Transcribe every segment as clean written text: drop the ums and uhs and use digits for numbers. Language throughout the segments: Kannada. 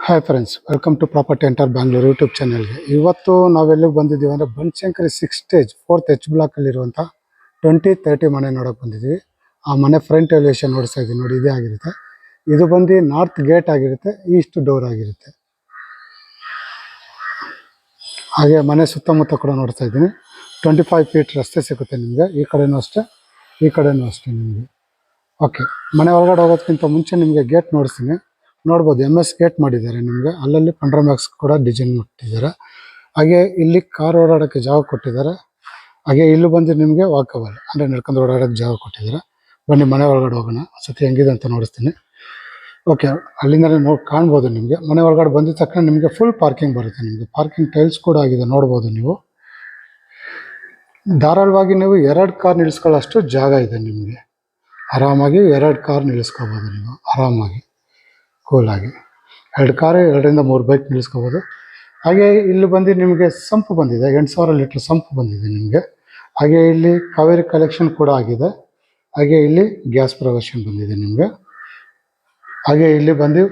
Hi friends, welcome to property enter Bangalore YouTube ಚಾನಲ್ಗೆ. ಇವತ್ತು ನಾವೆಲ್ಲಿಗೆ ಬಂದಿದ್ದೀವಿ ಅಂದರೆ ಬನಶಂಕರಿ 6 ಸ್ಟೇಜ್ 4th H ಬ್ಲಾಕಲ್ಲಿರುವಂಥ 2030 ಮನೆ ನೋಡೋಕೆ ಬಂದಿದ್ದೀವಿ. ಆ ಮನೆ ಫ್ರಂಟ್ ಎಲಿವೇಶನ್ ನೋಡಿಸ್ತಾ ಇದ್ದೀವಿ ನೋಡಿ, ಇದೇ ಆಗಿರುತ್ತೆ. ಇದು ಬಂದು ನಾರ್ತ್ ಗೇಟ್ ಆಗಿರುತ್ತೆ, ಈಸ್ಟ್ ಡೋರ್ ಆಗಿರುತ್ತೆ. ಹಾಗೆ ಮನೆ ಸುತ್ತಮುತ್ತ ಕೂಡ ನೋಡ್ತಾ ಇದ್ದೀನಿ. 25 ಫೀಟ್ ರಸ್ತೆ ಸಿಗುತ್ತೆ ನಿಮಗೆ, ಈ ಕಡೆನೂ ಅಷ್ಟೇ ಈ ಕಡೆನೂ ಅಷ್ಟೇ ನಿಮಗೆ. ಓಕೆ, ಮನೆ ಒಳಗಡೆ ಹೋಗೋದಕ್ಕಿಂತ ಮುಂಚೆ ನಿಮಗೆ ಗೇಟ್ ನೋಡಿಸ್ತೀನಿ. ನೋಡ್ಬೋದು MS ಗೇಟ್ ಮಾಡಿದ್ದಾರೆ ನಿಮಗೆ. ಅಲ್ಲಲ್ಲಿ ಪಂಡ್ರಮ್ಯಾಕ್ಸ್ ಕೂಡ ಡಿಸೈನ್ ಕೊಟ್ಟಿದ್ದಾರೆ. ಹಾಗೆ ಇಲ್ಲಿ ಕಾರ್ ಓಡಾಡೋಕ್ಕೆ ಜಾಗ ಕೊಟ್ಟಿದ್ದಾರೆ. ಹಾಗೆ ಇಲ್ಲಿ ಬಂದು ನಿಮಗೆ ವಾಕಬಲ್ ಅಂದರೆ ನಡ್ಕೊಂಡು ಓಡಾಡೋಕ್ಕೆ ಜಾಗ ಕೊಟ್ಟಿದ್ದಾರೆ. ಬನ್ನಿ ಮನೆ ಒಳಗಡೆ ಹೋಗೋಣ, ಸತಿ ಹೆಂಗಿದೆ ಅಂತ ನೋಡಿಸ್ತೀನಿ. ಓಕೆ, ಅಲ್ಲಿಂದಲೇ ಕಾಣ್ಬೋದು ನಿಮಗೆ. ಮನೆ ಒಳಗಡೆ ಬಂದಿದ ತಕ್ಷಣ ನಿಮಗೆ ಫುಲ್ ಪಾರ್ಕಿಂಗ್ ಬರುತ್ತೆ. ನಿಮಗೆ ಪಾರ್ಕಿಂಗ್ ಟೈಲ್ಸ್ ಕೂಡ ಆಗಿದೆ, ನೋಡ್ಬೋದು ನೀವು. ಧಾರಾಳವಾಗಿ ನೀವು 2 ಕಾರ್ ನಿಲ್ಲಿಸ್ಕೊಳ್ಳೋಷ್ಟು ಜಾಗ ಇದೆ ನಿಮಗೆ. ಆರಾಮಾಗಿ 2 ಕಾರ್ ನಿಲ್ಲಿಸ್ಕೋಬೋದು ನೀವು, ಆರಾಮಾಗಿ ಕೂಲಾಗಿ 2 ಕಾರ್ 2ರಿಂದ 3 ಬೈಕ್ ನಿಲ್ಲಿಸ್ಕೋಬೋದು. ಹಾಗೆ ಇಲ್ಲಿ ಬಂದು ನಿಮಗೆ ಸಂಪು ಬಂದಿದೆ, 8000 ಲೀಟ್ರ್ ಸಂಪು ಬಂದಿದೆ ನಿಮಗೆ. ಹಾಗೆ ಇಲ್ಲಿ ಕಾವೇರಿ ಕಲೆಕ್ಷನ್ ಕೂಡ ಆಗಿದೆ. ಹಾಗೆ ಇಲ್ಲಿ ಗ್ಯಾಸ್ ಪ್ರೊವಿಷನ್ ಬಂದಿದೆ ನಿಮಗೆ. ಹಾಗೆ ಇಲ್ಲಿ ಬಂದು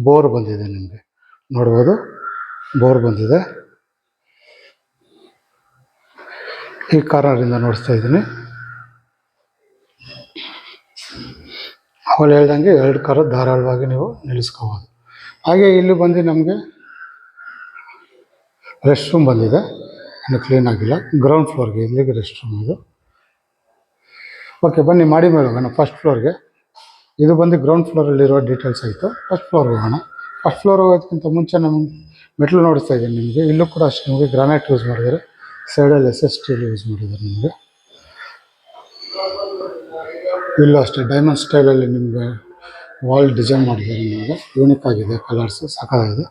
ಬೋರ್ ಬಂದಿದೆ ನಿಮಗೆ, ನೋಡ್ಬೋದು ಬೋರ್ ಬಂದಿದೆ. ಈ ಕಾರ್ನರಿಂದ ನೋಡಿಸ್ತಾ ಇದ್ದೀನಿ. ಅವಳು ಹೇಳ್ದಂಗೆ 2 ಕಾರು ಧಾರಾಳವಾಗಿ ನೀವು ನಿಲ್ಲಿಸ್ಕೋಬೋದು. ಹಾಗೆ ಇಲ್ಲಿ ಬಂದು ನಮಗೆ ರೆಸ್ಟ್ ರೂಮ್ ಬಂದಿದೆ, ಇನ್ನು ಕ್ಲೀನ್ ಆಗಿಲ್ಲ. ಗ್ರೌಂಡ್ ಫ್ಲೋರ್ಗೆ ಇಲ್ಲಿಗೆ ರೆಸ್ಟ್ ರೂಮ್ ಇದು. ಓಕೆ, ಬನ್ನಿ ಮಾಡಿ ಮೇಲೆ ಹೋಗೋಣ ಫಸ್ಟ್ ಫ್ಲೋರ್ಗೆ. ಇದು ಬಂದು ಗ್ರೌಂಡ್ ಫ್ಲೋರಲ್ಲಿರೋ ಡೀಟೇಲ್ಸ್ ಆಯಿತು. ಫಸ್ಟ್ ಫ್ಲೋರ್ಗೆ ಹೋಗೋಣ. ಫಸ್ಟ್ ಫ್ಲೋರ್ ಹೋಗೋದಕ್ಕಿಂತ ಮುಂಚೆ ನಮ್ಗೆ ಮೆಟ್ಲು ನೋಡಿಸ್ತಾ ಇದ್ದೀನಿ ನಿಮಗೆ. ಇಲ್ಲೂ ಕೂಡ ಅಷ್ಟೇ ನಿಮಗೆ ಗ್ರಾನೈಟ್ ಯೂಸ್ ಮಾಡಿದ್ದಾರೆ, ಸೈಡಲ್ಲಿ SS ಸ್ಟೀಲ್ ಯೂಸ್ ಮಾಡಿದ್ದಾರೆ ನಿಮಗೆ. ಇಲ್ಲೂ ಅಷ್ಟೇ ಡೈಮಂಡ್ ಸ್ಟೈಲಲ್ಲಿ ನಿಮಗೆ ವಾಲ್ ಡಿಸೈನ್ ಮಾಡಿದ್ದಾರೆ ನಿಮಗೆ. ಯೂನಿಕ್ ಆಗಿದೆ, ಕಲರ್ಸ್ ಸಾಕಾಗಿದೆ.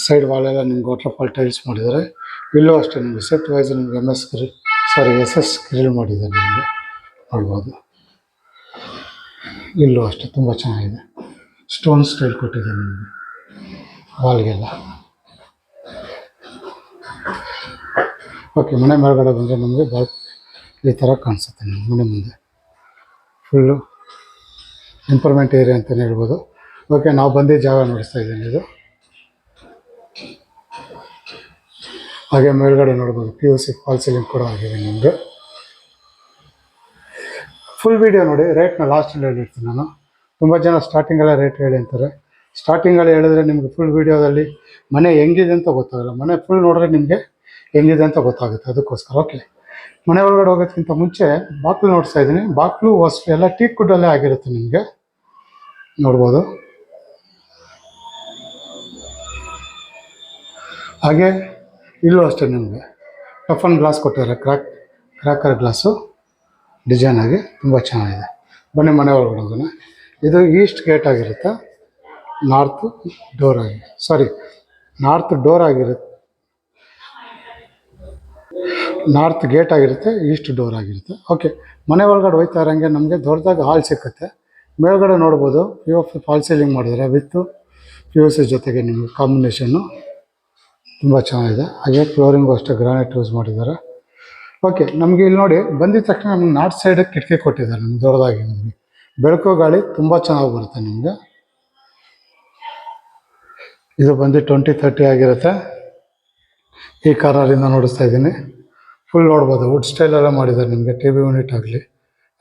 ಸೈಡ್ ವಾಲೆಲ್ಲ ನಿಮ್ಗೆ ವಾಟರ್ಫಾಲ್ ಟೈಲ್ಸ್ ಮಾಡಿದ್ದಾರೆ. ಇಲ್ಲೂ ಅಷ್ಟೇ ನಿಮಗೆ ಸೆಟ್ ವೈಸ್ ನಿಮಗೆ SS ಗ್ರಿಲ್ ಮಾಡಿದ್ದಾರೆ ನಿಮಗೆ, ನೋಡ್ಬೋದು. ಇಲ್ಲೂ ಅಷ್ಟೇ ತುಂಬ ಚೆನ್ನಾಗಿದೆ, ಸ್ಟೋನ್ ಸ್ಟೈಲ್ ಕೊಟ್ಟಿದ್ದಾರೆ ನಿಮಗೆ ವಾಲ್ಗೆಲ್ಲ. ಓಕೆ, ಮನೆ ಮೇಲ್ಗಡೆ ಬಂದರೆ ನಮಗೆ ಈ ಥರ ಕಾಣಿಸುತ್ತೆ ನಿಮ್ಮ ಮನೆ ಮುಂದೆ. ಫುಲ್ಲು ಇಂಪ್ರೂವ್ಮೆಂಟ್ ಏರಿಯಾ ಅಂತಲೇ ಹೇಳ್ಬೋದು. ಓಕೆ, ನಾವು ಬಂದು ಜಾಗ ನೋಡಿಸ್ತಾ ಇದ್ದೀನಿ ಇದು. ಹಾಗೆ ಮೇಲ್ಗಡೆ ನೋಡ್ಬೋದು POC ಫಾಲ್ ಸೀಲಿಂಗ್ ಕೂಡ ಆಗಿದೆ ನಿಮಗೆ. ಫುಲ್ ವೀಡಿಯೋ ನೋಡಿ, ರೇಟ್ನ ಲಾಸ್ಟಲ್ಲಿ ಹೇಳಿರ್ತೀನಿ ನಾನು. ತುಂಬ ಜನ ಸ್ಟಾರ್ಟಿಂಗಲ್ಲೇ ರೇಟ್ ಹೇಳಿ ಅಂತಾರೆ. ಸ್ಟಾರ್ಟಿಂಗಲ್ಲಿ ಹೇಳಿದ್ರೆ ನಿಮಗೆ ಫುಲ್ ವೀಡಿಯೋದಲ್ಲಿ ಮನೆ ಹೆಂಗಿದೆ ಅಂತ ಗೊತ್ತಾಗಲ್ಲ. ಮನೆ ಫುಲ್ ನೋಡಿದ್ರೆ ನಿಮಗೆ ಹೆಂಗಿದೆ ಅಂತ ಗೊತ್ತಾಗುತ್ತೆ, ಅದಕ್ಕೋಸ್ಕರ. ಓಕೆ, ಮನೆ ಒಳಗಡೆ ಹೋಗೋದಕ್ಕಿಂತ ಮುಂಚೆ ಬಾಕ್ಲು ನೋಡಿಸ್ತಾ ಇದ್ದೀನಿ. ಬಾಕ್ಲು ವಸ್ತು ಎಲ್ಲ ಟೀಕ್ ವುಡ್ಡಲ್ಲೇ ಆಗಿರುತ್ತೆ ನಿಮಗೆ, ನೋಡ್ಬೋದು. ಹಾಗೆ ಇಲ್ಲೂ ಅಷ್ಟೇ ನಿಮಗೆ ಟಫನ್ ಗ್ಲಾಸ್ ಕೊಟ್ಟಿದ್ದಾರೆ, ಕ್ರ್ಯಾಕರ್ ಗ್ಲಾಸು ಡಿಸೈನ್ ಆಗಿ ತುಂಬ ಚೆನ್ನಾಗಿದೆ. ಬನ್ನಿ ಮನೆ ಒಳಗಡೆ ಹೋಗೋಣ. ಇದು ಈಸ್ಟ್ ಗೇಟ್ ಆಗಿರುತ್ತೆ, ನಾರ್ತ್ ಡೋರ್ ನಾರ್ತ್ ಡೋರ್ ಆಗಿರುತ್ತೆ, ನಾರ್ತ್ ಗೇಟ್ ಆಗಿರುತ್ತೆ, ಈಸ್ಟ್ ಡೋರ್ ಆಗಿರುತ್ತೆ. ಓಕೆ, ಮನೆ ಒಳಗಡೆ ಹೋಯ್ತಾ ಇರೋಂಗೆ ನಮಗೆ ದೊಡ್ಡದಾಗಿ ಹಾಲ್ ಸಿಕ್ಕುತ್ತೆ. ಮೇಲ್ಗಡೆ ನೋಡ್ಬೋದು POP ಫಾಲ್ ಸೀಲಿಂಗ್ ಮಾಡಿದ್ದಾರೆ ವಿತ್ POC ಜೊತೆಗೆ ನಿಮಗೆ ಕಾಂಬಿನೇಷನ್ನು ತುಂಬ ಚೆನ್ನಾಗಿದೆ. ಹಾಗೆ ಫ್ಲೋರಿಂಗು ಅಷ್ಟೇ ಗ್ರಾನೈಟ್ ಯೂಸ್ ಮಾಡಿದ್ದಾರೆ. ಓಕೆ, ನಮಗೆ ಇಲ್ಲಿ ನೋಡಿ ಬಂದಿದ ತಕ್ಷಣ ನಮ್ಗೆ ನಾರ್ತ್ ಸೈಡಿಗೆ ಕಿಟಕಿ ಕೊಟ್ಟಿದ್ದಾರೆ ನಿಮ್ಗೆ ದೊಡ್ಡದಾಗಿ. ನಿಮಗೆ ಬೆಳಕು ಗಾಳಿ ತುಂಬ ಚೆನ್ನಾಗಿ ಬರುತ್ತೆ ನಿಮಗೆ. ಇದು ಬಂದು 2030 ಆಗಿರುತ್ತೆ. ಈ ಕಾರ್ನರಿಂದ ನೋಡಿಸ್ತಾ ಇದ್ದೀನಿ. ಫುಲ್ ನೋಡ್ಬೋದು ವುಡ್ ಸ್ಟೈಲೆಲ್ಲ ಮಾಡಿದ್ದಾರೆ ನಿಮಗೆ. TV ಯೂನಿಟ್ ಆಗಲಿ,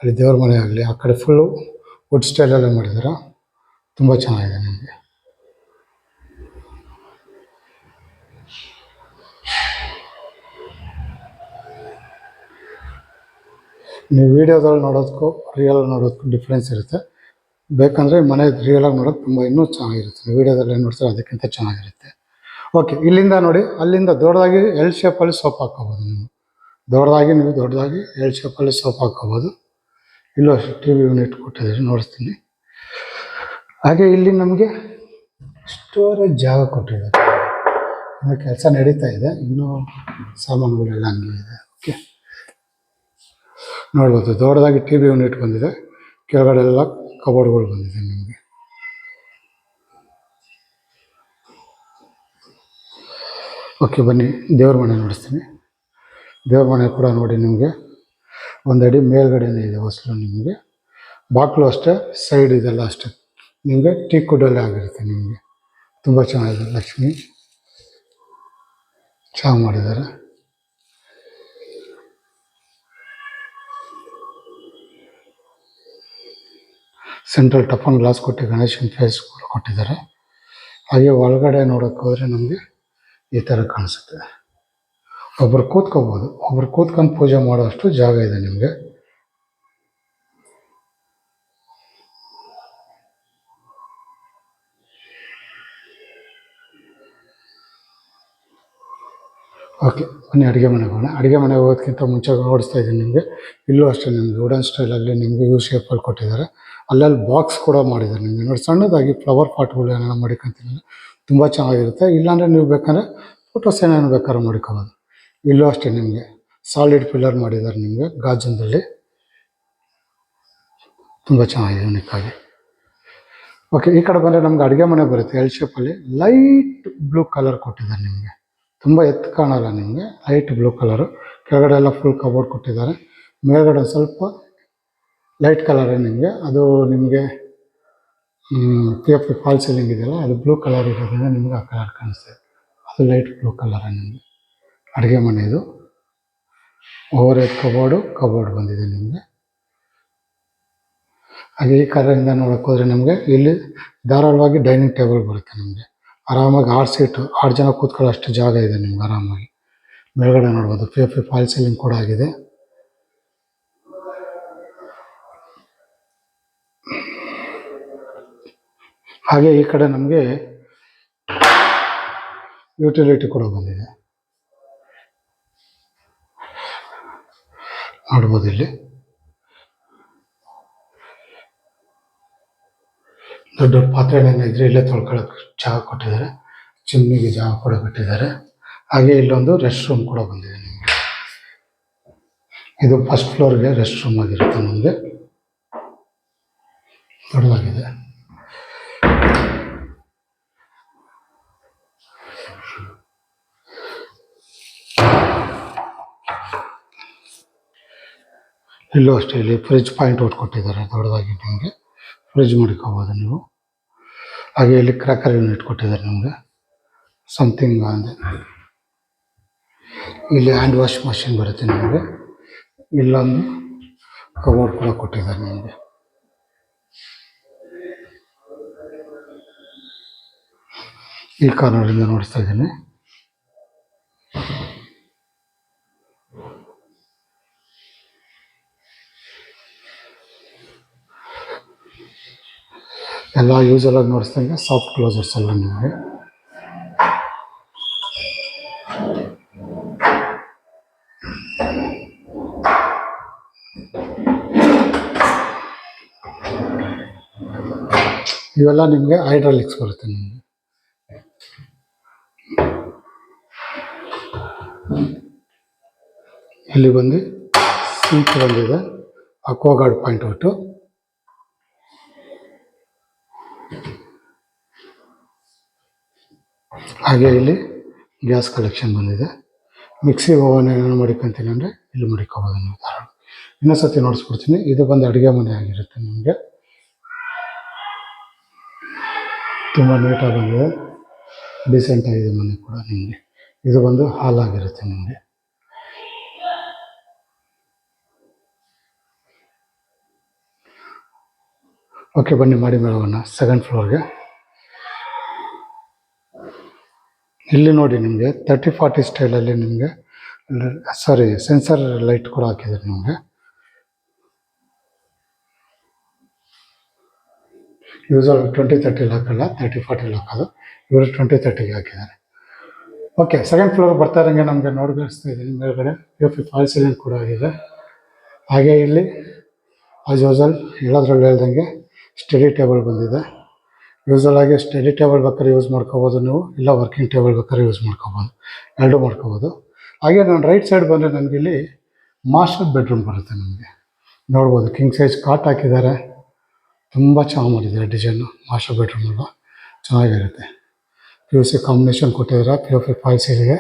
ಅಲ್ಲಿ ದೇವ್ರ ಮನೆ ಆಗಲಿ, ಆ ಕಡೆ ಫುಲ್ಲು ವುಡ್ ಸ್ಟೈಲಲ್ಲೇ ಮಾಡಿದ್ದಾರೆ, ತುಂಬ ಚೆನ್ನಾಗಿದೆ ನಿಮಗೆ. ನೀವು ವೀಡಿಯೋದಲ್ಲಿ ನೋಡೋದಕ್ಕೂ ರಿಯಲಾಗಿ ನೋಡೋದಕ್ಕೂ ಡಿಫ್ರೆನ್ಸ್ ಇರುತ್ತೆ. ಬೇಕಂದರೆ ಮನೆ ರಿಯಲಾಗಿ ನೋಡೋದು ತುಂಬ ಇನ್ನೂ ಚೆನ್ನಾಗಿರುತ್ತೆ. ವೀಡಿಯೋದಲ್ಲಿ ಏನು ನೋಡ್ತಾರೆ ಅದಕ್ಕಿಂತ ಚೆನ್ನಾಗಿರುತ್ತೆ. ಓಕೆ, ಇಲ್ಲಿಂದ ನೋಡಿ, ಅಲ್ಲಿಂದ ದೊಡ್ಡದಾಗಿ L ಶೇಪಲ್ಲಿ ಸೋಪ್ ಹಾಕ್ಕೋಬೋದು ನೀವು. ದೊಡ್ಡದಾಗಿ L ಶೇಪಲ್ಲಿ ಸೋಪ್ ಹಾಕ್ಕೋಬೋದು. ಇಲ್ಲೂ ಅಷ್ಟೇ TV ಯೂನಿಟ್ ಕೊಟ್ಟಿದ್ದೀರಿ, ನೋಡಿಸ್ತೀನಿ. ಹಾಗೆ ಇಲ್ಲಿ ನಮಗೆ ಸ್ಟೋರೇಜ್ ಜಾಗ ಕೊಟ್ಟಿದ್ದಾರೆ. ಇನ್ನು ಕೆಲಸ ನಡೀತಾ ಇದೆ, ಇನ್ನೂ ಸಾಮಾನುಗಳೆಲ್ಲ ಹಂಗೆ ಇದೆ. ಓಕೆ, ನೋಡ್ಬೋದು ದೊಡ್ಡದಾಗಿ TV ಯೂನಿಟ್ ಬಂದಿದೆ. ಕೆಳಗಡೆ ಎಲ್ಲ ಕಬೋರ್ಡ್ಗಳು ಬಂದಿದೆ ನಿಮಗೆ. ಓಕೆ, ಬನ್ನಿ ದೇವ್ರ ಮನೆ ನೋಡಿಸ್ತೀನಿ. ದೇವ್ರ ಮನೆ ಕೂಡ ನೋಡಿ ನಿಮಗೆ 1 ಅಡಿ ಮೇಲ್ಗಡೆನೇ ಇದೆ ಹೊಸಲು ನಿಮಗೆ. ಬಾಗಿಲು ಅಷ್ಟೇ, ಸೈಡ್ ಇದೆಲ್ಲ ಅಷ್ಟೇ ನಿಮಗೆ ಟೀಕ್ ವುಡ್ಡಲ್ಲೇ ಆಗಿರುತ್ತೆ ನಿಮಗೆ. ತುಂಬ ಚೆನ್ನಾಗಿದೆ. ಲಕ್ಷ್ಮಿ ಚೆನ್ನಾಗಿ ಮಾಡಿದ್ದಾರೆ. ಸೆಂಟ್ರಲ್ ಟಫನ್ ಗ್ಲಾಸ್ ಕೊಟ್ಟು ಗಣೇಶನ ಫೇಸ್ ಕೂಡ ಕೊಟ್ಟಿದ್ದಾರೆ. ಹಾಗೆ ಒಳಗಡೆ ನೋಡೋಕೆ ಹೋದರೆ ನಮಗೆ ಈ ಥರ ಕಾಣಿಸುತ್ತೆ. ಒಬ್ಬರು ಕೂತ್ಕೋಬೋದು, ಒಬ್ಬರು ಕೂತ್ಕೊಂಡು ಪೂಜೆ ಮಾಡೋಷ್ಟು ಜಾಗ ಇದೆ ನಿಮಗೆ. ಓಕೆ, ಬನ್ನಿ ಅಡುಗೆ ಮನೆಗೆ ಹೋಗೋಣ. ಅಡುಗೆ ಮನೆಗೆ ಹೋಗೋದಕ್ಕಿಂತ ಮುಂಚೆ ನೋಡಿಸ್ತಾ ಇದ್ದೀನಿ ನಿಮಗೆ. ಇಲ್ಲೂ ಅಷ್ಟೇ ನಿಮಗೆ ವುಡನ್ ಸ್ಟೈಲಲ್ಲಿ ನಿಮಗೆ ಯು ಶೇಪಲ್ಲಿ ಕೊಟ್ಟಿದ್ದಾರೆ. ಅಲ್ಲಲ್ಲಿ ಬಾಕ್ಸ್ ಕೂಡ ಮಾಡಿದ್ದಾರೆ ನಿಮಗೆ. ನೋಡಿ, ಸಣ್ಣದಾಗಿ ಫ್ಲವರ್ ಪಾಟ್ಗಳು ಏನೇನೋ ಮಡಿಕೊಂತೀನಿ, ತುಂಬ ಚೆನ್ನಾಗಿರುತ್ತೆ. ಇಲ್ಲಾಂದರೆ ನೀವು ಬೇಕಂದರೆ ಫೋಟೋಸ್ ಏನೇನು ಬೇಕಾದ್ರೂ ಮಡಿಕೋಬೋದು. ಇಲ್ಲೂ ಅಷ್ಟೇ ನಿಮಗೆ ಸಾಲಿಡ್ ಪಿಲ್ಲರ್ ಮಾಡಿದ್ದಾರೆ ನಿಮಗೆ ಗಾಜನದಲ್ಲಿ, ತುಂಬ ಚೆನ್ನಾಗಿದೆ ಯೂನಿಕ್ಕಾಗಿ. ಓಕೆ, ಈ ಕಡೆ ಬಂದರೆ ನಮ್ಗೆ ಅಡುಗೆ ಮನೆ ಬರುತ್ತೆ. ಎಲ್ ಶೇಪಲ್ಲಿ ಲೈಟ್ ಬ್ಲೂ ಕಲರ್ ಕೊಟ್ಟಿದ್ದಾರೆ ನಿಮಗೆ. ತುಂಬ ಎತ್ತು ಕಾಣಲ್ಲ ನಿಮಗೆ, ಲೈಟ್ ಬ್ಲೂ ಕಲರು. ಕೆಳಗಡೆ ಎಲ್ಲ ಫುಲ್ ಕಬೋರ್ಡ್ ಕೊಟ್ಟಿದ್ದಾರೆ. ಮೇಲ್ಗಡೆ ಒಂದು ಸ್ವಲ್ಪ ಲೈಟ್ ಕಲರೇ ನಿಮಗೆ. ಅದು ನಿಮಗೆ ಪಿ ಎಫ್ ಫಾಲ್ ಸೀಲಿಂಗ್ ಇದೆಯಲ್ಲ, ಅದು ಬ್ಲೂ ಕಲರ್ ಇರೋದ್ರಿಂದ ನಿಮಗೆ ಆ ಕಲರ್ ಕಾಣಿಸ್ತದೆ. ಅದು ಲೈಟ್ ಬ್ಲೂ ಕಲರೇ ನಿಮಗೆ. ಅಡುಗೆ ಮನೆ ಇದು. ಓವರ್ ಹೆಡ್ ಕಬೋರ್ಡ್ ಬಂದಿದೆ ನಿಮಗೆ. ಹಾಗೆ ಈ ಕಡೆಯಿಂದ ನೋಡೋಕೆ ಹೋದರೆ ನಮಗೆ ಇಲ್ಲಿ ಧಾರಾಳವಾಗಿ ಡೈನಿಂಗ್ ಟೇಬಲ್ ಬರುತ್ತೆ ನಿಮಗೆ. ಆರಾಮಾಗಿ 6 ಸೀಟು 6 ಜನ ಕೂತ್ಕೊಳ್ಳೋ ಅಷ್ಟು ಜಾಗ ಇದೆ ನಿಮ್ಗೆ ಆರಾಮಾಗಿ. ಮೇಲ್ಗಡೆ ನೋಡ್ಬೋದು ಪಿ ಎಫ್ ಫಾಲ್ ಸೀಲಿಂಗ್ ಕೂಡ ಆಗಿದೆ. ಹಾಗೆ ಈ ಕಡೆ ನಮಗೆ ಯುಟಿಲಿಟಿ ಕೂಡ ಬಂದಿದೆ, ನೋಡ್ಬೋದು. ಇಲ್ಲಿ ದೊಡ್ಡ ಪಾತ್ರೆಗಳನ್ನ ಇದ್ರೆ ಇಲ್ಲೇ ತೊಳ್ಕೊಳ್ಳೋಕೆ ಜಾಗ ಕೊಟ್ಟಿದ್ದಾರೆ. ಚಿಮ್ಮಿಗೆ ಜಾಗ ಕೂಡ ಬಿಟ್ಟಿದ್ದಾರೆ. ಹಾಗೆ ಇಲ್ಲೊಂದು ರೆಸ್ಟ್ ರೂಮ್ ಕೂಡ ಬಂದಿದೆ ನಿಮಗೆ. ಇದು ಫಸ್ಟ್ ಫ್ಲೋರ್ಗೆ ರೆಸ್ಟ್ ರೂಮ್ ಆಗಿರುತ್ತೆ ನಮಗೆ, ದೊಡ್ಡದಾಗಿದೆ. ಇಲ್ಲೂ ಅಷ್ಟೇ, ಇಲ್ಲಿ ಫ್ರಿಜ್ ಪಾಯಿಂಟ್ ಔಟ್ ಕೊಟ್ಟಿದ್ದಾರೆ ದೊಡ್ಡದಾಗಿ. ನಿಮಗೆ ಫ್ರಿಜ್ ಮಾಡ್ಕೋಬೋದು ನೀವು. ಹಾಗೆ ಇಲ್ಲಿ ಕ್ರ್ಯಾಕರ್ ಯೂನಿಟ್ ಕೊಟ್ಟಿದ್ದಾರೆ ನಿಮಗೆ ಸಮಥಿಂಗ್ ಅಂದರೆ. ಇಲ್ಲಿ ಹ್ಯಾಂಡ್ ವಾಶ್ ಮಷಿನ್ ಬರುತ್ತೆ ನಿಮಗೆ. ಇಲ್ಲೊಂದು ಕಬೋರ್ಡ್ ಕೂಡ ಕೊಟ್ಟಿದ್ದಾರೆ ನಿಮಗೆ. ಈ ಕಾರ್ನರಿಂದ ನೋಡಿಸ್ತಾ ಇದ್ದೀನಿ. ಎಲ್ಲ ಯೂಸಲಾಗಿ ನೋಡಿಸ್ದಂಗೆ ಸಾಫ್ಟ್ ಕ್ಲೋಸರ್ಸ್ ಎಲ್ಲ ನಿಮಗೆ. ಇವೆಲ್ಲ ನಿಮಗೆ ಹೈಡ್ರಾಲಿಕ್ಸ್ ಬರುತ್ತೆ ನಿಮಗೆ. ಇಲ್ಲಿ ಬಂದು ಸಿಂಕ್ ಬಂದಿದೆ, ಅಕ್ವಾಗಾರ್ಡ್ ಪಾಯಿಂಟ್ ಔಟು. ಹಾಗೆ ಇಲ್ಲಿ ಗ್ಯಾಸ್ ಕಲೆಕ್ಷನ್ ಬಂದಿದೆ. ಮಿಕ್ಸಿ ಓವನ್ ಏನೇನು ಮಡಿಕೊಂತೀನಿ ಅಂದರೆ ಇಲ್ಲಿ ಮಡಿಕೋಬೋದು ನೀವು ಧಾರಾಳ. ಇನ್ನೊಂದ್ಸತಿ ನೋಡಿಸ್ಬಿಡ್ತೀನಿ. ಇದು ಬಂದು ಅಡುಗೆ ಮನೆ ಆಗಿರುತ್ತೆ ನಿಮಗೆ. ತುಂಬ ನೀಟಾಗಿ ಬಂದಿದೆ, ಡಿಸೆಂಟಾಗಿದೆ ಮನೆ ಕೂಡ ನಿಮಗೆ. ಇದು ಬಂದು ಹಾಲ್ ಆಗಿರುತ್ತೆ ನಿಮಗೆ. ಓಕೆ, ಬನ್ನಿ ಮಾಡಿ ಮೇಳೋಣ ಸೆಕೆಂಡ್ ಫ್ಲೋರ್ಗೆ. ಇಲ್ಲಿ ನೋಡಿ ನಿಮಗೆ 30-40 ಸ್ಟೈಲಲ್ಲಿ ನಿಮಗೆ ಸೆನ್ಸರ್ ಲೈಟ್ ಕೂಡ ಹಾಕಿದ್ದಾರೆ ನಿಮಗೆ. ಯೂಸಲ್ 20-30 ಹಾಕಲ್ಲ, 30-40 ಹಾಕೋದು. ಇವರು 20-30ಗೆ ಹಾಕಿದ್ದಾರೆ. ಓಕೆ, ಸೆಕೆಂಡ್ ಫ್ಲೋರ್ ಬರ್ತಾ ಇರೋಂಗೆ ನಮಗೆ ನೋಡ್ತಾ ಇದ್ದೀನಿ. ಮೇಲ್ಗಡೆ ಪಿ ಎಫ್ ಫಾಲ್ ಸೀಲಿಂಗ್ ಕೂಡ ಆಗಿದೆ. ಹಾಗೆ ಇಲ್ಲಿ ಆಸ್ ಯೂಸಲ್ ಹೇಳೋದ್ರಲ್ಲಿ ಹೇಳ್ದಂಗೆ ಸ್ಟಡಿ ಟೇಬಲ್ ಬಂದಿದೆ. ಯೂಸಲ್ ಆಗಿ ಸ್ಟಡಿ ಟೇಬಲ್ ಬೇಕಾದ್ರೆ ಯೂಸ್ ಮಾಡ್ಕೋಬೋದು ನೀವು, ಇಲ್ಲ ವರ್ಕಿಂಗ್ ಟೇಬಲ್ ಬೇಕಾದ್ರೆ ಯೂಸ್ ಮಾಡ್ಕೋಬೋದು, ಎರಡೂ ಮಾಡ್ಕೋಬೋದು. ಹಾಗೆ ನಾನು ರೈಟ್ ಸೈಡ್ ಬಂದರೆ ನನಗೆ ಇಲ್ಲಿ ಮಾಸ್ಟರ್ ಬೆಡ್ರೂಮ್ ಬರುತ್ತೆ ನಿಮಗೆ. ನೋಡ್ಬೋದು ಕಿಂಗ್ ಸೈಜ್ ಕಾಟ್ ಹಾಕಿದ್ದಾರೆ. ತುಂಬ ಚೆನ್ನಾಗಿ ಮಾಡಿದ್ದಾರೆ ಡಿಸೈನು. ಮಾಸ್ಟರ್ ಬೆಡ್ರೂಮೆಲ್ಲ ಚೆನ್ನಾಗಿರುತ್ತೆ. ಪಿ ಯು ಸಿ ಕಾಂಬಿನೇಷನ್ ಕೊಟ್ಟಿದ್ದಾರೆ ಪಿ ಎಫ್ ಫಾಲ್ ಸೀಲಿಗೆ.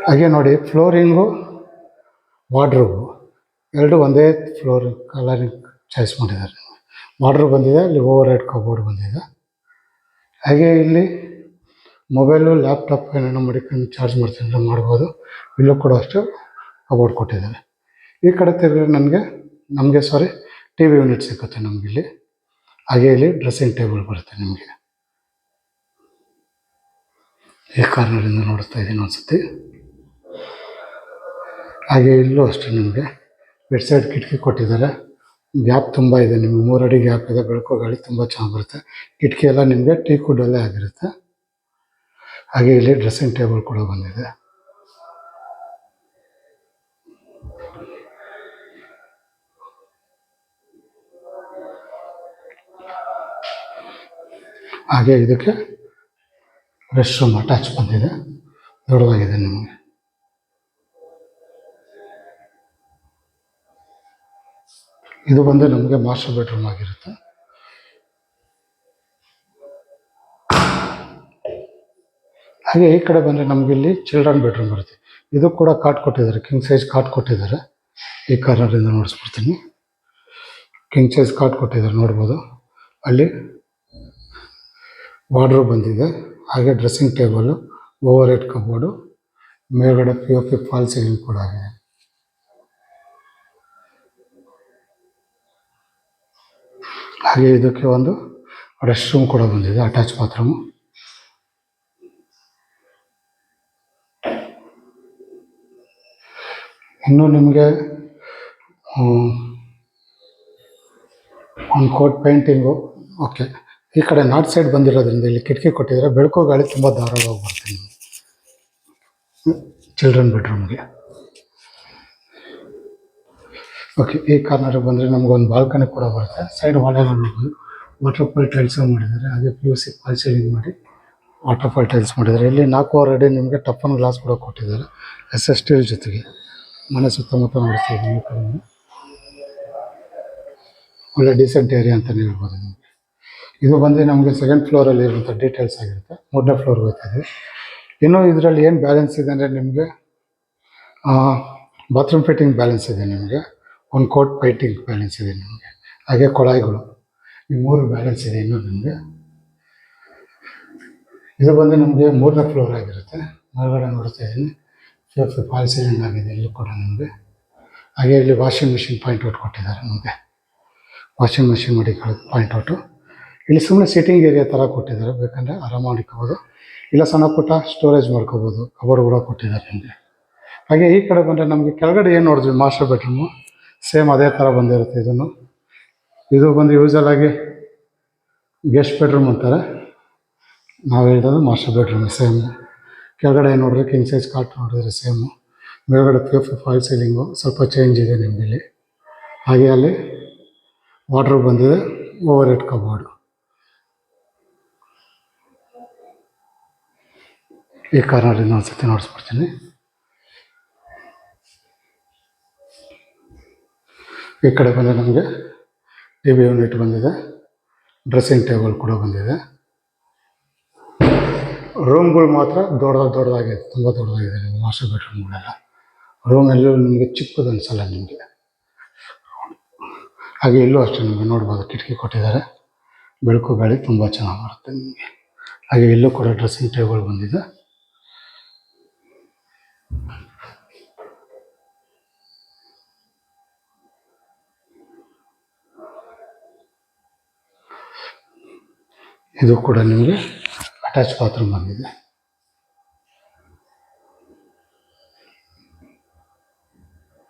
ಹಾಗೆ ನೋಡಿ ಫ್ಲೋರಿಂಗು ವಾರ್ಡ್ರೋಬು ಎರಡು ಒಂದೇ ಫ್ಲೋರ್ ಕಲರಿಂಗ್ ಚಾಯ್ಸ್ ಮಾಡಿದ್ದಾರೆ. ಬಾರ್ಡ್ರ್ ಬಂದಿದೆ, ಇಲ್ಲಿ ಓವರ್ ಹೆಡ್ ಕಬೋರ್ಡ್ ಬಂದಿದೆ. ಹಾಗೆ ಇಲ್ಲಿ ಮೊಬೈಲು ಲ್ಯಾಪ್ಟಾಪ್ ಏನೇನೋ ಮಡಿಕೊಂಡು ಚಾರ್ಜ್ ಮಾಡ್ತೀನಿ ಮಾಡ್ಬೋದು. ಇಲ್ಲೂ ಕೂಡ ಅಷ್ಟು ಕಬೋರ್ಡ್ ಕೊಟ್ಟಿದ್ದಾರೆ. ಈ ಕಡೆ ತಿರುಗಿ ನಮಗೆ ಟಿ ವಿ ಯೂನಿಟ್ ಸಿಗುತ್ತೆ ನಮಗಿಲ್ಲಿ. ಹಾಗೆ ಇಲ್ಲಿ ಡ್ರೆಸ್ಸಿಂಗ್ ಟೇಬಲ್ ಬರುತ್ತೆ ನಿಮಗೆ. ಈ ಕಾರ್ನರಿಂದ ನೋಡ್ತಾ ಇದ್ದೀನಿ ಒಂದ್ಸತಿ. ಹಾಗೆ ಇಲ್ಲೂ ಅಷ್ಟೇ ನಿಮಗೆ ಬೆಡ್ ಸೈಡ್ ಕಿಟಕಿ ಕೊಟ್ಟಿದ್ದಾರೆ. ಗ್ಯಾಪ್ ತುಂಬ ಇದೆ, ನಿಮಗೆ 3 ಅಡಿ ಗ್ಯಾಪ್ ಇದೆ. ಬೆಳಕು ಗಾಳಿ ತುಂಬ ಚೆನ್ನಾಗಿ ಬರುತ್ತೆ. ಕಿಟಕಿ ಎಲ್ಲ ನಿಮಗೆ ಟೀಕ್ ವುಡ್ಡಲ್ಲೇ ಆಗಿರುತ್ತೆ. ಹಾಗೆ ಇಲ್ಲಿ ಡ್ರೆಸ್ಸಿಂಗ್ ಟೇಬಲ್ ಕೂಡ ಬಂದಿದೆ. ಹಾಗೆ ಇದಕ್ಕೆ ರೆಸ್ಟ್ ರೂಮ್ ಅಟ್ಯಾಚ್ ಬಂದಿದೆ, ದೊಡ್ಡದಾಗಿದೆ ನಿಮಗೆ. ಇದು ಬಂದು ನಮಗೆ ಮಾಸ್ಟರ್ ಬೆಡ್ರೂಮ್ ಆಗಿರುತ್ತೆ. ಹಾಗೆ ಈ ಕಡೆ ಬಂದರೆ ನಮಗೆ ಇಲ್ಲಿ ಚಿಲ್ಡ್ರನ್ ಬೆಡ್ರೂಮ್ ಬರುತ್ತೆ. ಇದು ಕೂಡ ಕಾಟ್ ಕೊಟ್ಟಿದ್ದಾರೆ, ಕಿಂಗ್ ಸೈಜ್ ಕಾಟ್ ಕೊಟ್ಟಿದ್ದಾರೆ. ಈ ಕಾರ್ನರಿಂದ ನೋಡಿಸ್ಬಿಡ್ತೀನಿ. ಕಿಂಗ್ ಸೈಜ್ ಕಾಟ್ ಕೊಟ್ಟಿದ್ದಾರೆ, ನೋಡ್ಬೋದು. ಅಲ್ಲಿ ವಾರ್ಡ್ರೋಬ್ ಬಂದಿದೆ. ಹಾಗೆ dressing table, over head cupboard, ಮೇಲ್ಗಡೆ POP ಫಾಲ್ ಸೀಲಿಂಗ್ ಕೂಡ ಆಗಿದೆ. ಹಾಗೆ ಇದಕ್ಕೆ ಒಂದು ರೆಸ್ಟ್ ರೂಮ್ ಕೂಡ ಬಂದಿದೆ, ಅಟ್ಯಾಚ್ ಬಾತ್ರೂಮು. ಇನ್ನು ನಿಮಗೆ ಒಂದು ಕೋಟ್ ಪೇಂಟಿಂಗು. ಓಕೆ, ಈ ಕಡೆ ನಾರ್ತ್ ಸೈಡ್ ಬಂದಿರೋದ್ರಿಂದ ಇಲ್ಲಿ ಕಿಟಕಿ ಕೊಟ್ಟಿದ್ದಾರೆ. ಬೆಳಕು ಗಾಳಿ ತುಂಬ ಧಾರಾಳವಾಗಿ ಬರುತ್ತೆ ನಿಮಗೆ ಚಿಲ್ಡ್ರನ್ ಬೆಡ್ರೂಮ್ಗೆ. ಓಕೆ, ಈ ಕಾರ್ನರ್ಗೆ ಬಂದರೆ ನಮಗೊಂದು ಬಾಲ್ಕನಿ ಕೂಡ ಬರುತ್ತೆ. ಸೈಡ್ ವಾಲೆಲ್ಲ ನೋಡ್ಬೋದು, ವಾಟರ್ಫಾಲ್ ಟೈಲ್ಸ್ ಮಾಡಿದ್ದಾರೆ. ಹಾಗೆ POC ಫಾಲ್ ಸೀಲಿಂಗ್ ಮಾಡಿ ವಾಟರ್ಫಾಲ್ ಟೈಲ್ಸ್ ಮಾಡಿದ್ದಾರೆ. ಇಲ್ಲಿ 4 ಅಡಿ ನಿಮಗೆ ಟಫನ್ ಗ್ಲಾಸ್ ಕೂಡ ಕೊಟ್ಟಿದ್ದಾರೆ, SS ಸ್ಟೀಲ್ ಜೊತೆಗೆ. ಮನೆ ಸುತ್ತಮುತ್ತ ನೋಡ್ತಾ ಇದ್ದೀನಿ. ಈ ಕಡೆ ಒಳ್ಳೆ ಡೀಸೆಂಟ್ ಏರಿಯಾ ಅಂತಲೇ ಹೇಳ್ಬೋದು ನಿಮಗೆ. ಇದು ಬಂದು ನಮಗೆ 2nd ಫ್ಲೋರಲ್ಲಿ ಇರುವಂಥ ಡೀಟೇಲ್ಸ್ ಆಗಿರುತ್ತೆ. 3ನೇ ಫ್ಲೋರ್ಗೆ ಹೋಗ್ತಾ ಇದೆ. ಇನ್ನು ಇದರಲ್ಲಿ ಏನು ಬ್ಯಾಲೆನ್ಸ್ ಇದೆ ಅಂದರೆ ನಿಮಗೆ ಬಾತ್ರೂಮ್ ಫಿಟ್ಟಿಂಗ್ ಬ್ಯಾಲೆನ್ಸ್ ಇದೆ, ನಿಮಗೆ ಒಂದು ಕೋಟ್ ಪೈಂಟಿಂಗ್ ಬ್ಯಾಲೆನ್ಸ್ ಇದೆ ನಿಮಗೆ. ಹಾಗೆ ಕೊಳಾಯಿಗಳು, ಈ 3 ಬ್ಯಾಲೆನ್ಸ್ ಇದೆ ಇನ್ನೂ ನಿಮಗೆ. ಇದು ಬಂದು ನಮಗೆ 3ನೇ ಫ್ಲೋರ್ ಆಗಿರುತ್ತೆ. ಹೊರಗಡೆ ನೋಡ್ತಾ ಇದ್ದೀನಿ, ಫಾಲ್ ಸೀಲಿಂಗ್ ಆಗಿದೆ ಇಲ್ಲೂ ಕೂಡ ನಿಮಗೆ. ಹಾಗೆ ಇಲ್ಲಿ ವಾಷಿಂಗ್ ಮಿಷಿನ್ ಪಾಯಿಂಟ್ ಔಟ್ ಕೊಟ್ಟಿದ್ದಾರೆ ನಮಗೆ. ವಾಷಿಂಗ್ ಮಿಷಿನ್ ಮಡಿಕೊಳ್ಳೋದು ಪಾಯಿಂಟ್ ಔಟು. ಇಲ್ಲಿ ಸುಮ್ಮನೆ ಸಿಟ್ಟಿಂಗ್ ಏರಿಯಾ ಥರ ಕೊಟ್ಟಿದ್ದಾರೆ, ಬೇಕಂದರೆ ಆರಾಮ ಮಾಡಿಕೋಬೋದು. ಇಲ್ಲ ಸಣ್ಣ ಪುಟ್ಟ ಸ್ಟೋರೇಜ್ ಮಾಡ್ಕೋಬೋದು, ಕಬೋರ್ಡ್ ಕೂಡ ಕೊಟ್ಟಿದ್ದಾರೆ ನಿಮಗೆ. ಹಾಗೆ ಈ ಕಡೆ ಬಂದರೆ ನಮಗೆ ಕೆಳಗಡೆ ಏನು ನೋಡಿದ್ವಿ ಮಾಸ್ಟರ್ ಬೆಡ್ರೂಮು, ಸೇಮ್ ಅದೇ ಥರ ಬಂದಿರುತ್ತೆ. ಇದು ಬಂದು ಯೂಸಲ್ ಆಗಿ ಗೆಸ್ಟ್ ಬೆಡ್ರೂಮ್ ಅಂತಾರೆ, ನಾವು ಹೇಳಿರೋದು ಮಾಸ್ಟರ್ ಬೆಡ್ರೂಮ್ ಸೇಮ್. ಕೆಳಗಡೆ ಏನು ನೋಡಿದ್ರೆ ಕಿಂಗ್ ಸೈಜ್ ಕಾಟ್ ನೋಡಿದ್ರೆ ಸೇಮು. ಮೇಲ್ಗಡೆ POP ಫಾಲ್ ಸೀಲಿಂಗು ಸ್ವಲ್ಪ ಚೇಂಜ್ ಇದೆ ನಿಮಗೆ ಇಲ್ಲಿ. ಹಾಗೆ ಅಲ್ಲಿ ವಾರ್ಡ್ರೋಬ್ ಬಂದಿದೆ, ಓವರ್ ಹೆಡ್ ಕಬೋರ್ಡು. ಈ ಕಾರ್ನರಿಂದ ಒಂದ್ಸತಿ ನೋಡಿಸ್ಬಿಡ್ತೀನಿ. ಈ ಕಡೆ ಬಂದರೆ ನಮಗೆ TV ಯೂನಿಟ್ ಬಂದಿದೆ, ಡ್ರೆಸ್ಸಿಂಗ್ ಟೇಬಲ್ ಕೂಡ ಬಂದಿದೆ. ರೂಮ್ಗಳು ಮಾತ್ರ ದೊಡ್ಡದಾಗಿದೆ, ತುಂಬ ದೊಡ್ಡದಾಗಿದೆ ನಿಮ್ಮ ಮಾಸ್ಟರ್ ಬೆಡ್ರೂಮ್ಗಳೆಲ್ಲ. ರೂಮೆಲ್ಲೂ ನಿಮಗೆ ಚಿಕ್ಕದು ಅನಿಸಲ್ಲ ನಿಮಗೆ. ಹಾಗೆ ಇಲ್ಲೂ ಅಷ್ಟೇ ನಿಮಗೆ ನೋಡ್ಬೋದು, ಕಿಟಕಿ ಕೊಟ್ಟಿದ್ದಾರೆ, ಬೆಳಕು ಗಾಳಿ ತುಂಬ ಚೆನ್ನಾಗಿ ಬರುತ್ತೆ ನಿಮಗೆ. ಹಾಗೆ ಇಲ್ಲೂ ಕೂಡ ಡ್ರೆಸ್ಸಿಂಗ್ ಟೇಬಲ್ ಬಂದಿದೆ. ಇದು ಕೂಡ ನಿಮಗೆ ಅಟ್ಯಾಚ್ ಬಾತ್ರೂಮ್ ಬಂದಿದೆ.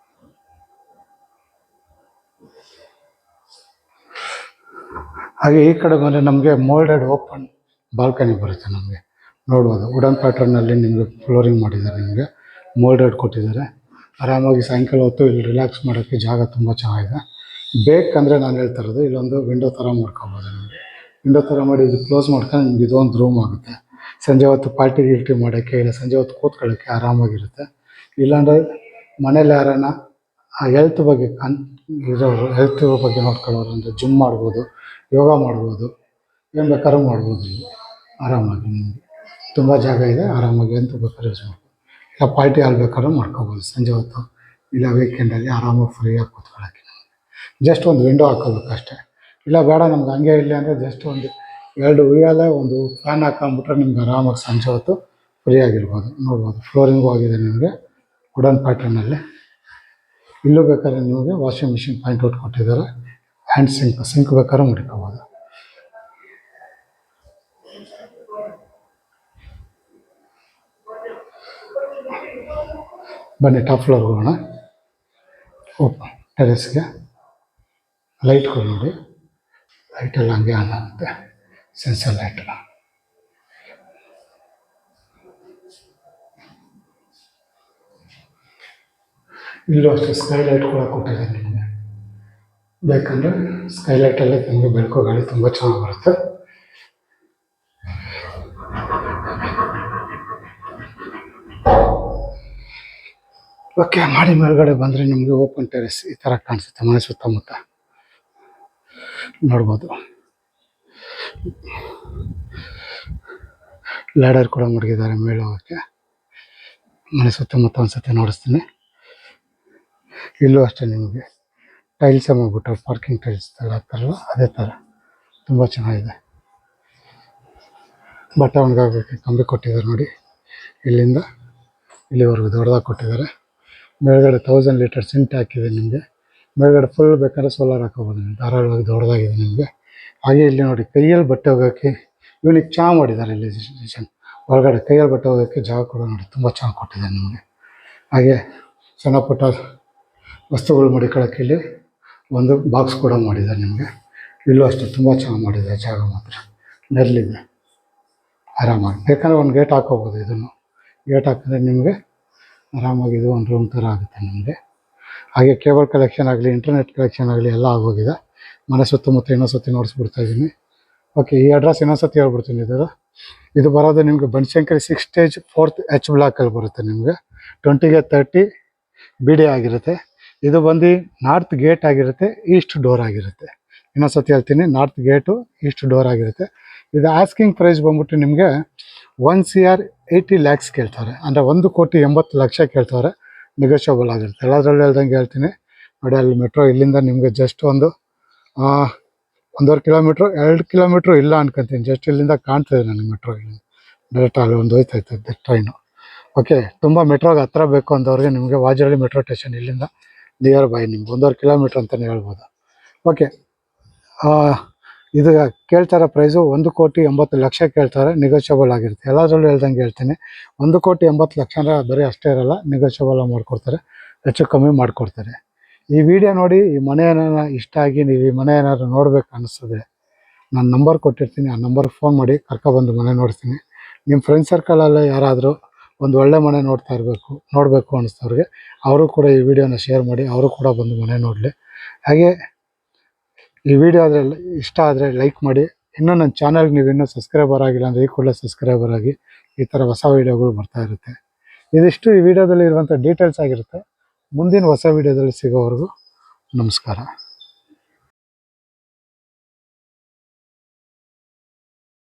ಹಾಗೆ ಈ ಕಡೆ ಬಂದರೆ ನಮಗೆ ಮೋಲ್ಡೆಡ್ ಓಪನ್ ಬಾಲ್ಕನಿ ಬರುತ್ತೆ ನಮಗೆ, ನೋಡ್ಬೋದು. ವುಡನ್ ಪ್ಯಾಟರ್ನಲ್ಲಿ ನಿಮಗೆ ಫ್ಲೋರಿಂಗ್ ಮಾಡಿದ್ದಾರೆ, ನಿಮಗೆ ಮೋಲ್ಡೆಡ್ ಕೊಟ್ಟಿದ್ದಾರೆ. ಆರಾಮಾಗಿ ಸಾಯಂಕಾಲ ಹೊತ್ತು ಇಲ್ಲಿ ರಿಲ್ಯಾಕ್ಸ್ ಮಾಡೋಕ್ಕೆ ಜಾಗ ತುಂಬ ಚೆನ್ನಾಗಿದೆ. ಬೇಕಂದರೆ ನಾನು ಹೇಳ್ತಾ ಇರೋದು, ಇಲ್ಲೊಂದು ವಿಂಡೋ ಥರ ಮಾಡ್ಕೊಬೋದು ನಿಮಗೆ. ವಿಂಡೋ ಥರ ಮಾಡಿ ಇದು ಕ್ಲೋಸ್ ಮಾಡ್ಕೊಂಡು ನಿಮ್ಗೆ ಇದೊಂದು ರೂಮ್ ಆಗುತ್ತೆ. ಸಂಜೆ ಹೊತ್ತು ಪಾರ್ಟಿ ಗಿಲ್ಟಿ ಮಾಡೋಕ್ಕೆ, ಇಲ್ಲ ಸಂಜೆ ಹೊತ್ತು ಕೂತ್ಕೊಳ್ಳೋಕ್ಕೆ ಆರಾಮಾಗಿರುತ್ತೆ. ಇಲ್ಲಾಂದರೆ ಮನೇಲಿ ಯಾರನ್ನ ಹೆಲ್ತ್ ಬಗ್ಗೆ ಇರೋರು, ಹೆಲ್ತ್ ಬಗ್ಗೆ ನೋಡ್ಕೊಳ್ಳೋರು ಅಂದರೆ ಜಿಮ್ ಮಾಡ್ಬೋದು, ಯೋಗ ಮಾಡ್ಬೋದು, ಏನು ಬೇಕಾದ್ರೂ ಮಾಡ್ಬೋದು ಇಲ್ಲಿ ಆರಾಮಾಗಿ. ನಿಮಗೆ ತುಂಬ ಜಾಗ ಇದೆ, ಆರಾಮಾಗಿ ಅಂತ ಬೇಕಾದ್ರೂ ಯೂಸ್ ಮಾಡ್ಬೋದು. ಇಲ್ಲ ಪಾರ್ಟಿ ಹಾಲ್ ಬೇಕಾದ್ರೂ ಮಾಡ್ಕೊಬೋದು ಸಂಜೆ ಹೊತ್ತು, ಇಲ್ಲ ವೀಕೆಂಡಲ್ಲಿ ಆರಾಮಾಗಿ ಫ್ರೀಯಾಗಿ ಕೂತ್ಕೊಳ್ಳೋಕ್ಕೆ. ಜಸ್ಟ್ ಒಂದು ವಿಂಡೋ ಹಾಕೋಬೇಕಷ್ಟೇ. ಇಲ್ಲ ಬೇಡ ನಮ್ಗೆ ಹಂಗೆ ಇರಲಿ ಅಂದರೆ ಜಸ್ಟ್ ಒಂದು 2 ಉಯ್ಯಾಲೆ ಒಂದು ಫ್ಯಾನ್ ಹಾಕೊಂಡ್ಬಿಟ್ರೆ ನಿಮ್ಗೆ ಆರಾಮಾಗಿ ಸಂಜೆ ಹೊತ್ತು ಫ್ರೀ ಆಗಿರ್ಬೋದು. ನೋಡ್ಬೋದು ಫ್ಲೋರಿಂಗು ಆಗಿದೆ ನಿಮಗೆ ವುಡನ್ ಪ್ಯಾಟರ್ನಲ್ಲಿ. ಇಲ್ಲೂ ಬೇಕಾದ್ರೆ ನಿಮಗೆ ವಾಷಿಂಗ್ ಮಿಷಿನ್ ಪಾಯಿಂಟ್ ಔಟ್ ಕೊಟ್ಟಿದ್ದಾರೆ. ಹ್ಯಾಂಡ್ ಸಿಂಕ್ ಬೇಕಾದ್ರೆ ಮಡಿಕೋಬೋದು. ಬನ್ನಿ ಟಾಪ್ ಫ್ಲೋರ್ಗೆ ಹೋಗೋಣ. ಓಪನ್ ಟೆರೆಸ್ಗೆ ಲೈಟ್ಗಳು ನೋಡಿ, ಲೈಟೆಲ್ಲ ಹಂಗೆ ಆನ್ ಆಗುತ್ತೆ, ಸೆನ್ಸರ್ ಲೈಟ್. ಇಲ್ಲೂ ಅಷ್ಟೇ ಸ್ಕೈಲೈಟ್ ಕೂಡ ಕೊಟ್ಟಿದ್ದಾರೆ ನಿಮಗೆ. ಬೇಕಂದರೆ ಸ್ಕೈಲೈಟಲ್ಲಿ ನಿಮಗೆ ಬೆಳಕು ಗಾಳಿ ತುಂಬ ಚೆನ್ನಾಗಿ ಬರುತ್ತೆ. ಓಕೆ, ಮಾಡಿ ಮೇಲ್ಗಡೆ ಬಂದರೆ ನಿಮಗೆ ಓಪನ್ ಟೆರೆಸ್ ಈ ಥರ ಕಾಣಿಸುತ್ತೆ. ಮನೆ ಸುತ್ತಮುತ್ತ ನೋಡ್ಬೋದು. ಲ್ಯಾಡರ್ ಕೂಡ ಮಡಗಿದ್ದಾರೆ ಮೇಲೆ ಹೋಗೋಕ್ಕೆ. ಮನೆ ಸುತ್ತಮುತ್ತ ಒಂದ್ಸತಿ ನೋಡಿಸ್ತೀನಿ. ಇಲ್ಲೂ ಅಷ್ಟೇ ನಿಮಗೆ ಟೈಲ್ಸ್ ಮಾಡ್ಬಿಟ್ಟು ಪಾರ್ಕಿಂಗ್ ಟೈಲ್ಸ್ ಹಾಕ್ತಾರಲ್ಲ ಅದೇ ಥರ ತುಂಬ ಚೆನ್ನಾಗಿದೆ. ಬಟ್ಟೆ ಒಣಗಾಕೋಕ್ಕೆ ಕಂಬಿ ಕೊಟ್ಟಿದ್ದಾರೆ ನೋಡಿ, ಇಲ್ಲಿಂದ ಇಲ್ಲಿವರೆಗೂ ದೊಡ್ಡದಾಗಿ ಕೊಟ್ಟಿದ್ದಾರೆ. ಮೇಲ್ಗಡೆ 1000 ಲೀಟರ್ ಸಿಂಟ್ ಹಾಕಿದೆ ನಿಮಗೆ. ಮೇಲ್ಗಡೆ ಫುಲ್ ಬೇಕಾದ್ರೆ ಸೋಲಾರ್ ಹಾಕೋಬೋದು, ಧಾರಾಳವಾಗಿ ದೊಡ್ಡದಾಗಿದೆ ನಿಮಗೆ. ಹಾಗೆ ಇಲ್ಲಿ ನೋಡಿ ಕೈಯಲ್ಲಿ ಬಟ್ಟೆ ಹೋಗೋಕ್ಕೆ ಯೂನಿಕ್ ಚೆನ್ನಾಗಿ ಮಾಡಿದ್ದಾರೆ. ಇಲ್ಲಿ ಒಳಗಡೆ ಕೈಯಲ್ಲಿ ಬಟ್ಟೆ ಹೋಗೋಕ್ಕೆ ಜಾಗ ಕೂಡ ನೋಡಿ ತುಂಬ ಚೆನ್ನಾಗಿ ಕೊಟ್ಟಿದ್ದಾರೆ ನಿಮಗೆ. ಹಾಗೆ ಸಣ್ಣ ಪುಟ್ಟ ವಸ್ತುಗಳು ಮಡಿಕೊಳ್ಳೋಕ್ಕೆ ಇಲ್ಲಿ ಒಂದು ಬಾಕ್ಸ್ ಕೂಡ ಮಾಡಿದ್ದಾರೆ ನಿಮಗೆ. ಇಲ್ಲೂ ಅಷ್ಟೇ ತುಂಬ ಚೆನ್ನಾಗಿ ಮಾಡಿದ್ದಾರೆ, ಜಾಗ ಮಾತ್ರ ನೆರಳಿದೆ ಆರಾಮಾಗಿ. ಬೇಕಂದರೆ ಒಂದು ಗೇಟ್ ಹಾಕೋಬೋದು. ಇದನ್ನು ಗೇಟ್ ಹಾಕಿದ್ರೆ ನಿಮಗೆ ಆರಾಮಾಗಿ ಇದು ಒಂದು ರೂಮ್ ಥರ ಆಗುತ್ತೆ ನಿಮಗೆ. ಹಾಗೆ ಕೇಬಲ್ ಕಲೆಕ್ಷನ್ ಆಗಲಿ ಇಂಟರ್ನೆಟ್ ಕಲೆಕ್ಷನ್ ಆಗಲಿ ಎಲ್ಲ ಆಗೋಗಿದೆ. ಮನೆ ಸುತ್ತಮುತ್ತ ಇನ್ನೊಂದ್ಸತಿ ನೋಡಿಸ್ಬಿಡ್ತಾ ಇದ್ದೀನಿ. ಓಕೆ, ಈ ಅಡ್ರೆಸ್ ಇನ್ನೊಂದ್ಸತಿ ಹೇಳ್ಬಿಡ್ತೀನಿ. ಇದು ಬರೋದು ನಿಮಗೆ ಬನಶಂಕರಿ 6 ಸ್ಟೇಜ್ 4th H ಬ್ಲಾಕಲ್ಲಿ ಬರುತ್ತೆ. ನಿಮಗೆ 20ಗೆ 30 BD ಆಗಿರುತ್ತೆ. ಇದು ಬಂದು ನಾರ್ತ್ ಗೇಟ್ ಆಗಿರುತ್ತೆ, ಈಸ್ಟ್ ಡೋರ್ ಆಗಿರುತ್ತೆ. ಇನ್ನೊಂದ್ಸತಿ ಹೇಳ್ತೀನಿ, ನಾರ್ತ್ ಗೇಟು ಈಸ್ಟ್ ಡೋರ್ ಆಗಿರುತ್ತೆ. ಇದು ಆಸ್ಕಿಂಗ್ ಪ್ರೈಸ್ ಬಂದ್ಬಿಟ್ಟು ನಿಮಗೆ 1,80 lakhs ಕೇಳ್ತಾರೆ. ಅಂದರೆ 1,80,00,000 ಕೇಳ್ತಾರೆ. ನೆಗೋಷಿಯಬಲ್ ಆಗಿರುತ್ತೆ. ಎಲ್ಲದರಲ್ಲೂ ಹೇಳ್ದಂಗೆ ಹೇಳ್ತೀನಿ ನೋಡಿ. ಅಲ್ಲಿ ಮೆಟ್ರೋ ಇಲ್ಲಿಂದ ನಿಮಗೆ ಜಸ್ಟ್ ಒಂದು 1.5 ಕಿಲೋಮೀಟ್ರು 2 ಕಿಲೋಮೀಟ್ರು ಇಲ್ಲ ಅನ್ಕೊಂತೀನಿ. ಜಸ್ಟ್ ಇಲ್ಲಿಂದ ಕಾಣ್ತದೆ ನನಗೆ ಮೆಟ್ರೋ. ಇಲ್ಲಿಂದ ಡೈರೆಕ್ಟ್ ಅಲ್ಲಿ ಒಂದು ಹೋಯ್ತೈತೆ ಟ್ರೈನು. ಓಕೆ, ತುಂಬ ಮೆಟ್ರೋಗೆ ಹತ್ರ ಬೇಕು ಅಂದವ್ರಿಗೆ ನಿಮಗೆ ವಾಜರಳ್ಳಿ ಮೆಟ್ರೋ ಸ್ಟೇಷನ್ ಇಲ್ಲಿಂದ ನಿಯರ್ ಬೈ ನಿಮ್ಗೆ 1.5 ಕಿಲೋಮೀಟ್ರ್ ಅಂತಲೇ ಹೇಳ್ಬೋದು. ಓಕೆ, ಇದು ಕೇಳ್ತಾರೆ ಪ್ರೈಸು 1,80,00,000 ಕೇಳ್ತಾರೆ. ನೆಗೋಷಿಯಬಲ್ ಆಗಿರುತ್ತೆ. ಎಲ್ಲದರಲ್ಲೂ ಹೇಳ್ದಂಗೆ ಹೇಳ್ತೀನಿ, 1,80,00,000 ಅಂದರೆ ಬರೀ ಅಷ್ಟೇ ಇರೋಲ್ಲ, ನೆಗೋಷಿಯಬಲ್ ಮಾಡಿಕೊಡ್ತಾರೆ, ಹೆಚ್ಚು ಕಮ್ಮಿ ಮಾಡಿಕೊಡ್ತಾರೆ. ಈ ವಿಡಿಯೋ ನೋಡಿ ಈ ಮನೆ ಏನಾರ ಇಷ್ಟ ಆಗಿ ನೀವು ಈ ಮನೆ ಏನಾದ್ರು ನೋಡ್ಬೇಕು ಅನ್ನಿಸ್ತದೆ, ನಾನು ನಂಬರ್ ಕೊಟ್ಟಿರ್ತೀನಿ, ಆ ನಂಬರ್ಗೆ ಫೋನ್ ಮಾಡಿ ಕರ್ಕೊಬಂದು ಮನೆ ನೋಡ್ತೀನಿ. ನಿಮ್ಮ ಫ್ರೆಂಡ್ ಸರ್ಕಲಲ್ಲೇ ಯಾರಾದರೂ ಒಂದು ಒಳ್ಳೆ ಮನೆ ನೋಡಬೇಕು ಅನ್ನಿಸ್ತವ್ರಿಗೆ ಅವರು ಕೂಡ ಈ ವಿಡಿಯೋನ ಶೇರ್ ಮಾಡಿ, ಅವರು ಕೂಡ ಬಂದು ಮನೆ ನೋಡಲಿ. ಹಾಗೆ ಈ ವಿಡಿಯೋ ಅದರಲ್ಲಿ ಇಷ್ಟ ಆದರೆ ಲೈಕ್ ಮಾಡಿ. ಇನ್ನೂ ನನ್ನ ಚಾನಲ್ಗೆ ನೀವು ಇನ್ನೂ ಸಬ್ಸ್ಕ್ರೈಬರ್ ಆಗಿಲ್ಲ ಅಂದರೆ ಈ ಕೂಡಲೇ ಸಬ್ಸ್ಕ್ರೈಬರ್ ಆಗಿ. ಈ ಥರ ಹೊಸ ವೀಡಿಯೋಗಳು ಬರ್ತಾ ಇರುತ್ತೆ. ಇದಿಷ್ಟು ಈ ವಿಡಿಯೋದಲ್ಲಿ ಇರುವಂಥ ಡೀಟೇಲ್ಸ್ ಆಗಿರುತ್ತೆ. ಮುಂದಿನ ಹೊಸ ವೀಡಿಯೋದಲ್ಲಿ ಸಿಗೋವರೆಗೂ ನಮಸ್ಕಾರ.